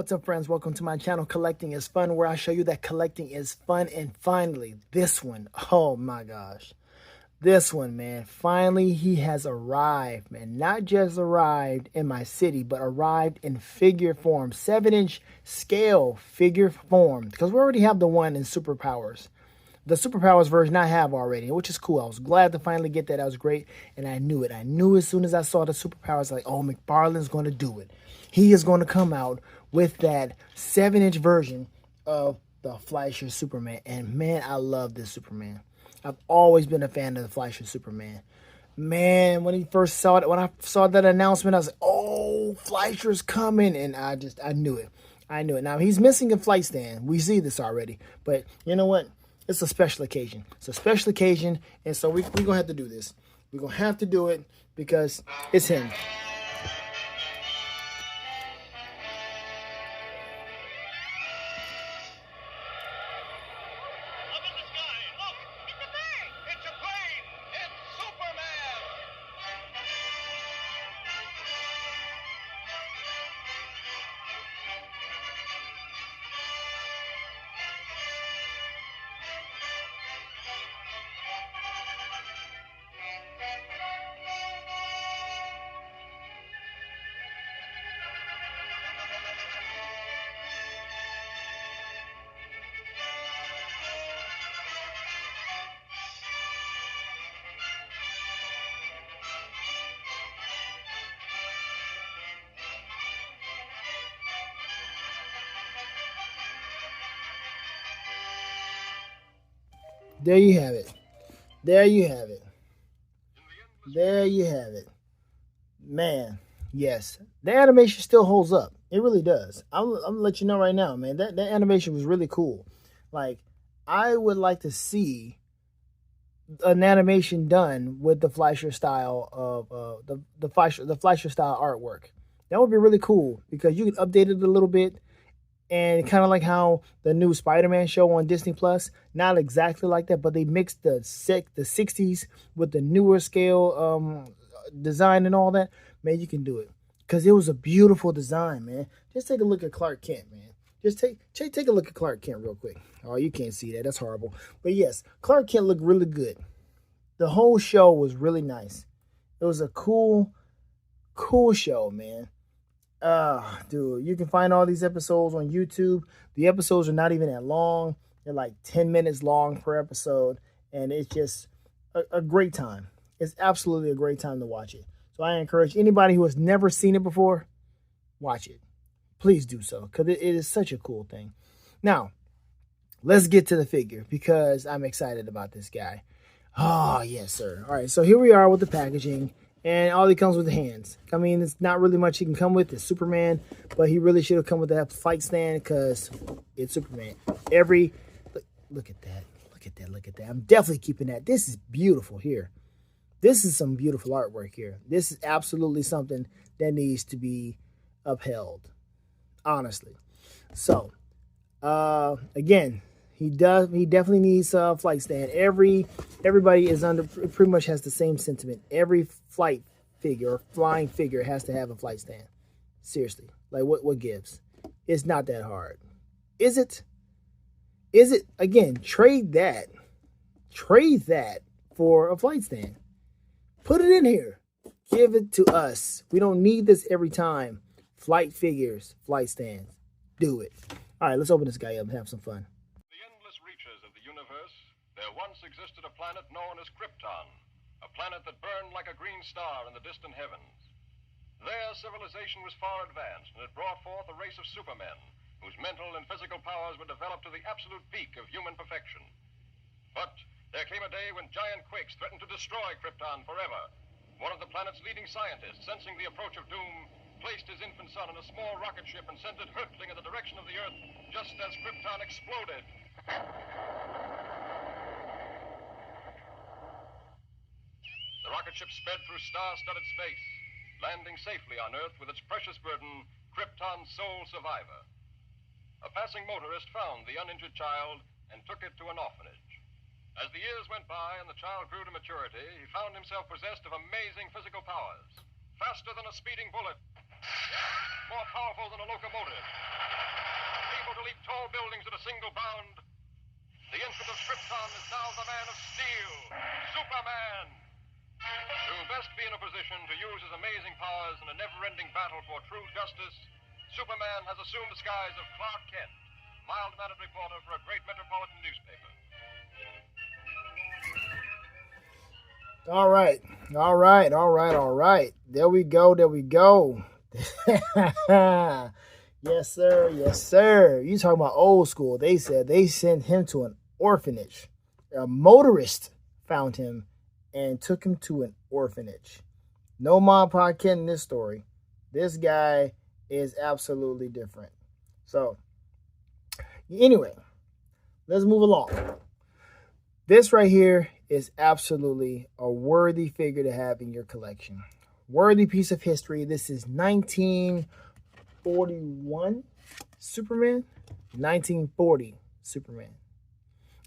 What's up, friends? Welcome to my channel, Collecting is Fun, where I show you that collecting is fun. And finally, this one, oh my gosh, this one, man, finally he has arrived, man. Not just arrived in my city, but arrived in figure form, 7-inch scale figure form, because we already have the one in Superpowers. The Superpowers version I have already, which is cool. I was glad to finally get that. That was great, and I knew it. I knew as soon as I saw the Superpowers, like, oh, McFarlane's going to do it. He is going to come out with that 7-inch version of the Fleischer Superman. And, man, I love this Superman. I've always been a fan of the Fleischer Superman. Man, when he first saw it, when I saw that announcement, I was like, oh, Fleischer's coming. And I knew it. I knew it. Now, he's missing a flight stand. We see this already. But you know what? It's a special occasion. It's a special occasion, and so we're going to have to do this. We're going to have to do it because it's him. Up in the sky, look! It's a bird! It's a plane! It's Superman! There you have it. There you have it. There you have it. Man, yes. The animation still holds up. It really does. I'm going to let you know right now, man. That animation was really cool. Like, I would like to see an animation done with the Fleischer style of the Fleischer style artwork. That would be really cool because you can update it a little bit. And kind of like how the new Spider-Man show on Disney Plus, not exactly like that, but they mixed the 60s with the newer scale design and all that. Man, you can do it because it was a beautiful design, man. Just take a look at Clark Kent, man. Just take a look at Clark Kent real quick. Oh, you can't see that. That's horrible. But yes, Clark Kent looked really good. The whole show was really nice. It was a cool show, man. Dude, you can find all these episodes on YouTube. The episodes are not even that long. They're like 10 minutes long per episode. And it's just a great time. It's absolutely a great time to watch it. So I encourage anybody who has never seen it before, watch it. Please do so, because it is such a cool thing. Now, let's get to the figure, because I'm excited about this guy. Oh, yes, sir. All right, so here we are with the packaging. And all he comes with the hands. I mean, it's not really much he can come with. It's Superman, but he really should have come with that flight stand because it's Superman. Look at that. Look at that. Look at that. I'm definitely keeping that. This is beautiful here. This is some beautiful artwork here. This is absolutely something that needs to be upheld, honestly. So, again, he definitely needs a flight stand. Everybody is pretty much has the same sentiment. Every flight figure or flying figure has to have a flight stand. Seriously. Like what gives? It's not that hard. Is it? Is it? Again, trade that. Trade that for a flight stand. Put it in here. Give it to us. We don't need this every time. Flight figures, flight stands. Do it. All right, let's open this guy up and have some fun. There once existed a planet known as Krypton, a planet that burned like a green star in the distant heavens. There, civilization was far advanced, and it brought forth a race of supermen, whose mental and physical powers were developed to the absolute peak of human perfection. But there came a day when giant quakes threatened to destroy Krypton forever. One of the planet's leading scientists, sensing the approach of doom, placed his infant son in a small rocket ship and sent it hurtling in the direction of the Earth just as Krypton exploded. The rocket ship sped through star-studded space, landing safely on Earth with its precious burden, Krypton's sole survivor. A passing motorist found the uninjured child and took it to an orphanage. As the years went by and the child grew to maturity, he found himself possessed of amazing physical powers, faster than a speeding bullet, More powerful than a locomotive. Able to leap tall buildings at a single bound. The infant of Krypton is now the Man of Steel, Superman. To best be in a position to use his amazing powers in a never-ending battle for true justice, Superman has assumed the skies of Clark Kent, mild-mannered reporter for a great metropolitan newspaper. All right. There we go. Yes, sir. You talking about old school. They said they sent him to an orphanage. A motorist found him and took him to an orphanage. No Mom Pa Kent in this story. This guy is absolutely different. So, anyway, let's move along. This right here is absolutely a worthy figure to have in your collection. Worthy piece of history. This is 1941 Superman. 1940 Superman.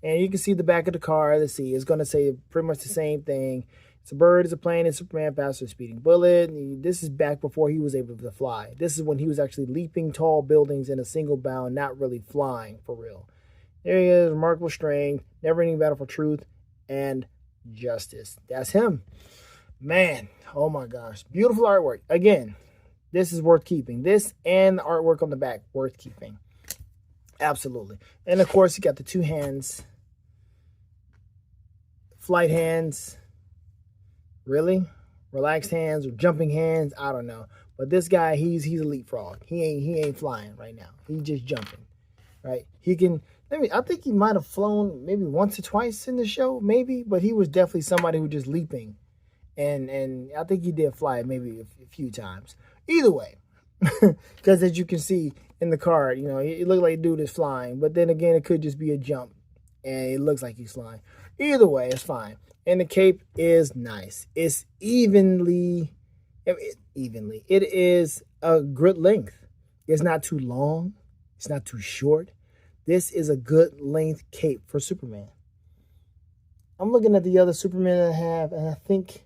And you can see the back of the car. Let's see. It's going to say pretty much the same thing. It's a bird, it's a plane, it's Superman, faster speeding bullet. This is back before he was able to fly. This is when he was actually leaping tall buildings in a single bound, not really flying for real. There he is, remarkable strength, never-ending battle for truth and justice. That's him. Man, oh my gosh. Beautiful artwork. Again, this is worth keeping. This and the artwork on the back, worth keeping. Absolutely. And of course, you got the two hands. Flight hands. Really? Relaxed hands or jumping hands? I don't know. But this guy, he's a leapfrog. He ain't flying right now. He's just jumping. Right? He can, I think he might have flown maybe once or twice in the show, maybe, but he was definitely somebody who was just leaping. And I think he did fly maybe a few times. Either way, because as you can see in the card, it looked like the dude is flying, but then again, it could just be a jump, and it looks like he's flying. Either way, it's fine. And the cape is nice. It's it is a good length. It's not too long. It's not too short. This is a good length cape for Superman. I'm looking at the other Superman that I have, and I think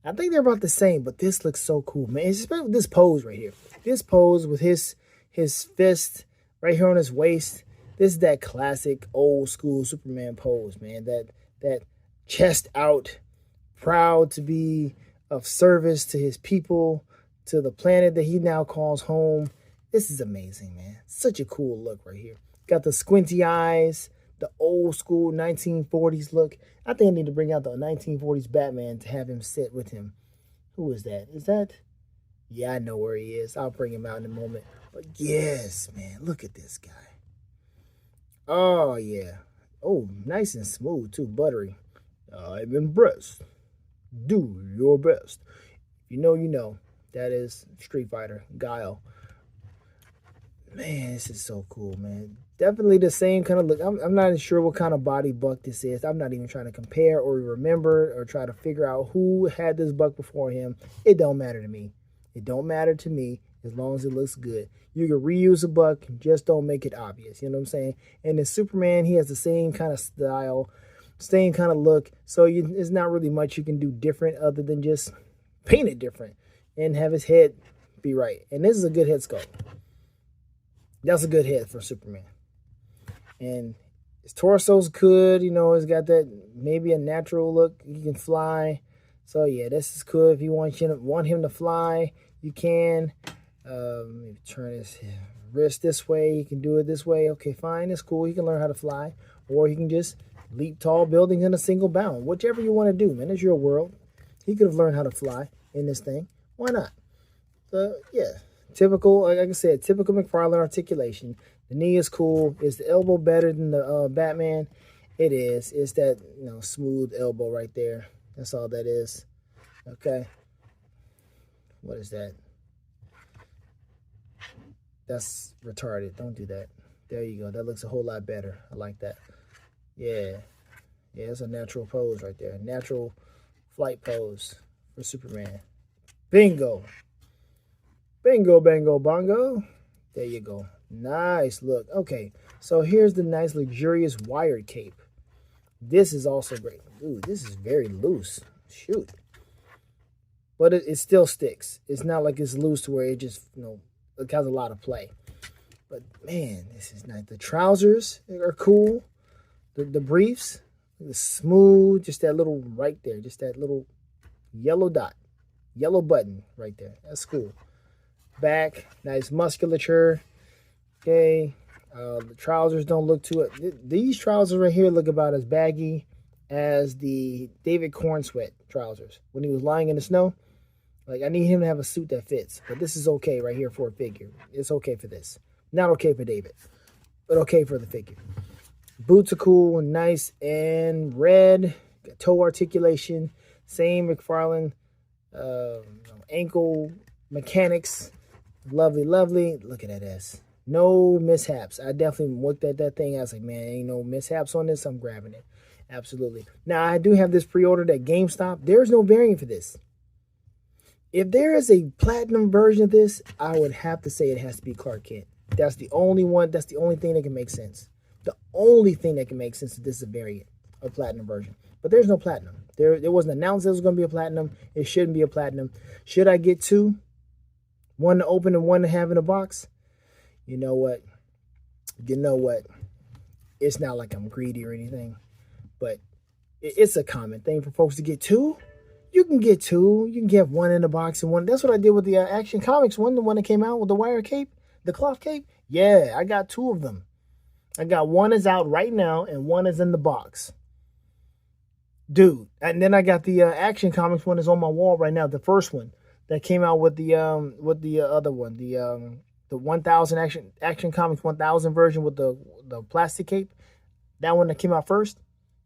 they're about the same, but this looks so cool, man. Especially with this pose right here. This pose with his fist right here on his waist. This is that classic old school Superman pose, man. That chest out, proud to be of service to his people, to the planet that he now calls home. This is amazing, man. Such a cool look right here. Got the squinty eyes, the old school 1940s look. I think I need to bring out the 1940s Batman to have him sit with him. Who is that? Is that? Yeah, I know where he is. I'll bring him out in a moment. But yes, man, look at this guy. Oh, yeah. Oh, nice and smooth, too. Buttery. I'm impressed. Do your best. You know. That is Street Fighter. Guile. Man, this is so cool, man. Definitely the same kind of look. I'm not sure what kind of body buck this is. I'm not even trying to compare or remember or try to figure out who had this buck before him. It don't matter to me. It don't matter to me as long as it looks good. You can reuse a buck, just don't make it obvious. You know what I'm saying? And in Superman, he has the same kind of style, same kind of look. So it's not really much you can do different other than just paint it different and have his head be right. And this is a good head sculpt. That's a good head for Superman. And his torso's good, it's got that maybe a natural look. He can fly. So yeah, this is good. If you want him to fly, you can. Maybe turn his wrist this way. He can do it this way. Okay, fine. It's cool. He can learn how to fly. Or he can just leap tall buildings in a single bound. Whichever you want to do, man. It's your world. He could have learned how to fly in this thing. Why not? So yeah. Typical, like I said, typical McFarlane articulation. The knee is cool. Is the elbow better than the Batman? It is. It's that smooth elbow right there. That's all that is. Okay. What is that? That's retarded. Don't do that. There you go. That looks a whole lot better. I like that. Yeah. Yeah, it's a natural pose right there. Natural flight pose for Superman. Bingo. Bingo, bango, bongo. There you go. Nice look. Okay, so here's the nice, luxurious wired cape. This is also great. Ooh, this is very loose. Shoot. but it still sticks. It's not like it's loose to where it just, it has a lot of play. But man, this is nice. The trousers are cool. The briefs, the smooth, just that little right there, just that little yellow dot, yellow button right there. That's cool. Back, nice musculature. Okay. The trousers don't look too. These trousers right here look about as baggy as the David Corn Sweat trousers when he was lying in the snow. Like, I need him to have a suit that fits. But this is okay right here for a figure. It's okay for this. Not okay for David, but okay for the figure. Boots are cool and nice and red. Got toe articulation. Same McFarlane ankle mechanics. Lovely, lovely. Look at that ass. No mishaps. I definitely looked at that thing. I was like, man, ain't no mishaps on this. I'm grabbing it. Absolutely. Now, I do have this pre-ordered at GameStop. There's no variant for this. If there is a platinum version of this, I would have to say it has to be Clark Kent. That's the only one. That's the only thing that can make sense. The only thing that can make sense is this is a variant of platinum version. But there's no platinum. There wasn't announced it was going to be a platinum. It shouldn't be a platinum. Should I get two? One to open and one to have in a box? You know what? It's not like I'm greedy or anything. But it's a common thing for folks to get two. You can get two. You can get one in the box and one. That's what I did with the Action Comics one, the one that came out with the wire cape, the cloth cape. Yeah, I got two of them. I got one is out right now and one is in the box. Dude, and then I got the Action Comics one is on my wall right now. The first one that came out with the other one, the 1000 Action Comics 1000 version with the plastic cape. That one that came out first.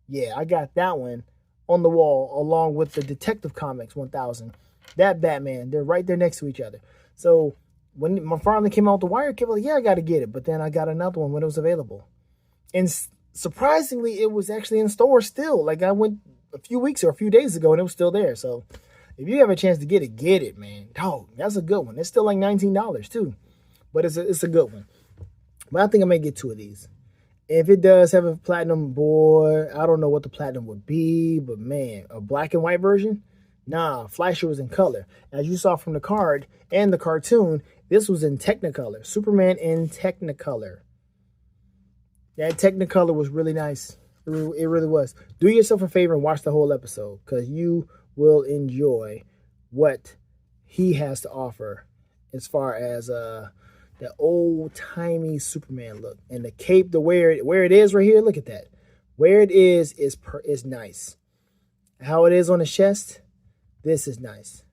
Yeah, I got that one on the wall along with the Detective Comics 1000. That Batman, they're right there next to each other. So when McFarlane came out with the wire cape, I was like, yeah, I got to get it. But then I got another one when it was available. And surprisingly, it was actually in store still. Like, I went a few weeks or a few days ago and it was still there. So if you have a chance to get it, man. Dog, that's a good one. It's still like $19 too. But it's a good one. But I think I may get two of these. If it does have a platinum, boy, I don't know what the platinum would be, but man, a black and white version? Nah, Fleischer was in color. As you saw from the card and the cartoon, this was in Technicolor. Superman in Technicolor. That Technicolor was really nice. It really was. Do yourself a favor and watch the whole episode because you will enjoy what he has to offer as far as the old-timey Superman look. And the cape, where it is right here, look at that. Where it is nice. How it is on the chest, this is nice.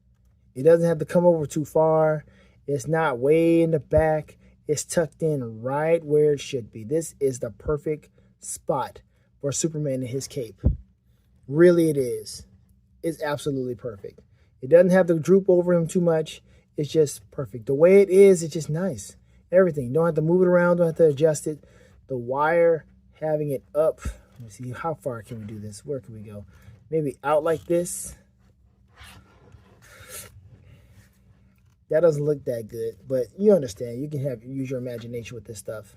It doesn't have to come over too far. It's not way in the back. It's tucked in right where it should be. This is the perfect spot for Superman and his cape. Really it is. It's absolutely perfect. It doesn't have to droop over him too much. It's just perfect. The way it is, it's just nice. Everything. You don't have to move it around. Don't have to adjust it. The wire, having it up. Let me see. How far can we do this? Where can we go? Maybe out like this. That doesn't look that good. But you understand. You can use your imagination with this stuff.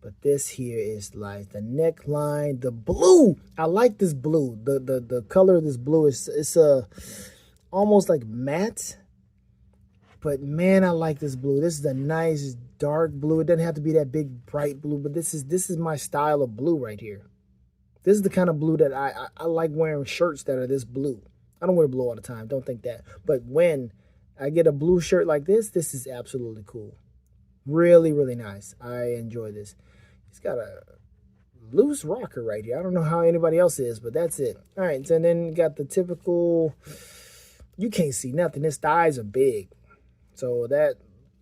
But this here is like the neckline. The blue. I like this blue. The color of this blue is almost like matte. But man, I like this blue. This is a nice dark blue. It doesn't have to be that big bright blue, but this is my style of blue right here. This is the kind of blue that I like wearing shirts that are this blue. I don't wear blue all the time. Don't think that. But when I get a blue shirt like this is absolutely cool. Really, really nice. I enjoy this. It's got a loose rocker right here. I don't know how anybody else is, but that's it. All right, so then you got the typical, you can't see nothing. His thighs are big. So that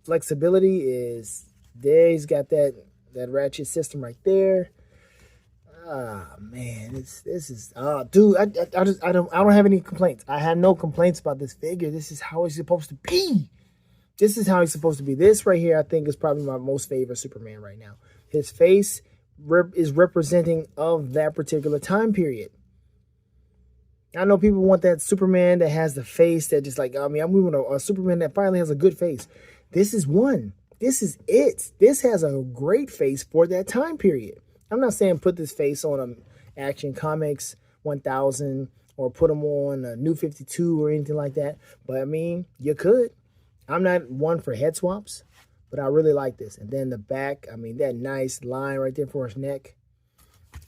flexibility is there. He's got that ratchet system right there. Ah, man, this is dude. I don't have any complaints. I have no complaints about this figure. This is how he's supposed to be. This is how he's supposed to be. This right here, I think, is probably my most favorite Superman right now. His face is representing of that particular time period. I know people want that Superman that has the face that just like, I'm moving a Superman that finally has a good face. This is one. This is it. This has a great face for that time period. I'm not saying put this face on Action Comics 1000 or put them on a New 52 or anything like that. But I mean, you could. I'm not one for head swaps, but I really like this. And then the back, I mean, that nice line right there for his neck.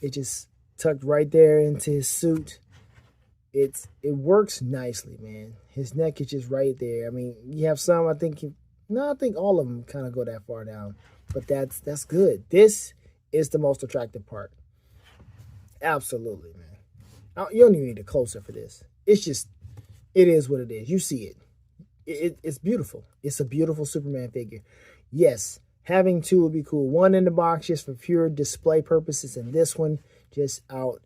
It just tucked right there into his suit. It works nicely, man. His neck is just right there. I mean, you have some, I think all of them kind of go that far down. But that's good. This is the most attractive part. Absolutely, man. You don't even need a closer for this. It is what it is. You see it. It's beautiful. It's a beautiful Superman figure. Yes, having two would be cool. One in the box just for pure display purposes, and this one just out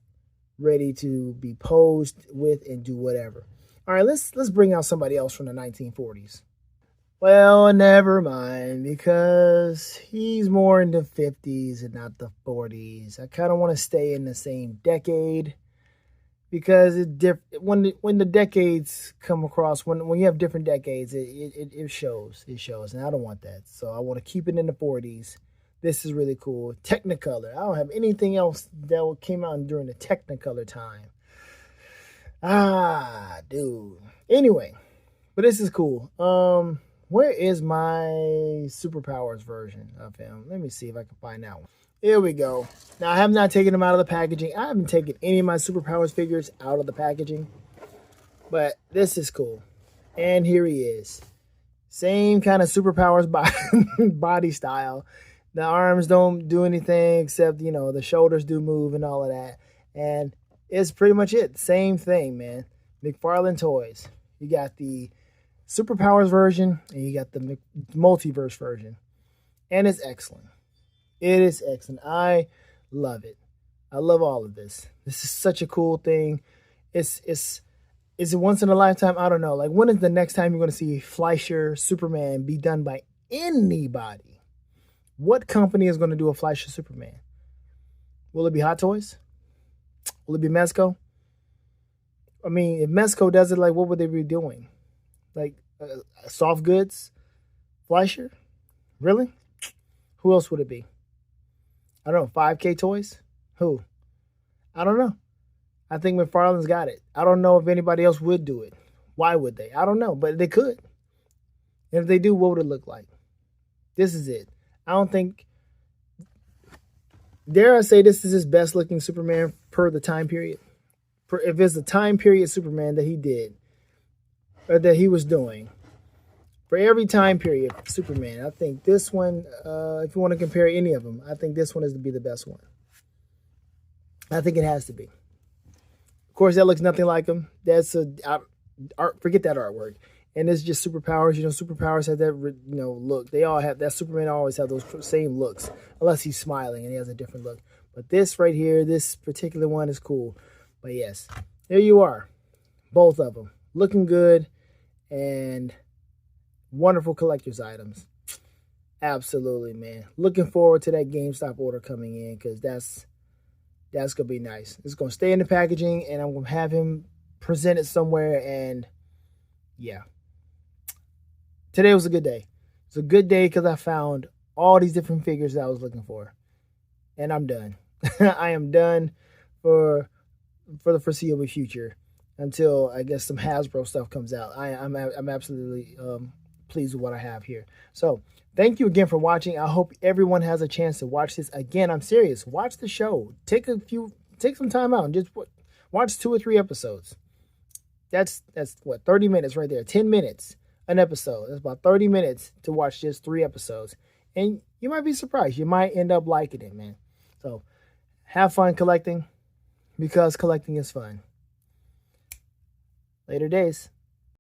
ready to be posed with and do whatever. All right, let's bring out somebody else from the 1940s. Well, never mind, because he's more in the 50s and not the 40s. I kind of want to stay in the same decade, because when the decades come across, when you have different decades, it shows. And I don't want that. So I want to keep it in the 40s. This is really cool. Technicolor. I don't have anything else that came out during the Technicolor time. Dude. Anyway, but this is cool. Where is my superpowers version of him? Let me see if I can find that one. Here we go. Now, I have not taken them out of the packaging. I haven't taken any of my superpowers figures out of the packaging. But this is cool. And here he is. Same kind of superpowers body style. The arms don't do anything except, the shoulders do move and all of that. And it's pretty much it. Same thing, man. McFarlane Toys. You got the superpowers version and you got the multiverse version. And it's excellent. It is excellent. I love it. I love all of this. This is such a cool thing. Is it once in a lifetime? I don't know. Like, when is the next time you're going to see Fleischer Superman be done by anybody? What company is going to do a Fleischer Superman? Will it be Hot Toys? Will it be Mezco? I mean, if Mezco does it, like, what would they be doing? Like, soft goods? Fleischer? Really? Who else would it be? I don't know. 5K Toys? Who? I don't know. I think McFarlane's got it. I don't know if anybody else would do it. Why would they? I don't know, but they could. And if they do, what would it look like? This is it. I don't think, dare I say, this is his best looking Superman per the time period. If it's the time period Superman that he did, or that he was doing, for every time period Superman, I think this one, if you want to compare any of them, I think this one is to be the best one. I think it has to be. Of course, that looks nothing like him. That's forget that artwork. And it's just superpowers. Superpowers have that, look. They all have that. Superman always have those same looks, unless he's smiling and he has a different look. But this right here, this particular one is cool. But yes, there you are. Both of them looking good and wonderful collector's items. Absolutely, man. Looking forward to that GameStop order coming in, because that's going to be nice. It's going to stay in the packaging, and I'm going to have him present it somewhere, and yeah. Today was a good day. It's a good day because I found all these different figures that I was looking for. And I'm done. I am done for the foreseeable future until, I guess, some Hasbro stuff comes out. I'm absolutely pleased with what I have here. So, thank you again for watching. I hope everyone has a chance to watch this. Again, I'm serious. Watch the show. Take some time out and just watch 2 or 3 episodes. That's what, 30 minutes right there. 10 minutes an episode. That's about 30 minutes to watch just 3 episodes. And you might be surprised. You might end up liking it, man. So have fun collecting, because collecting is fun. Later days.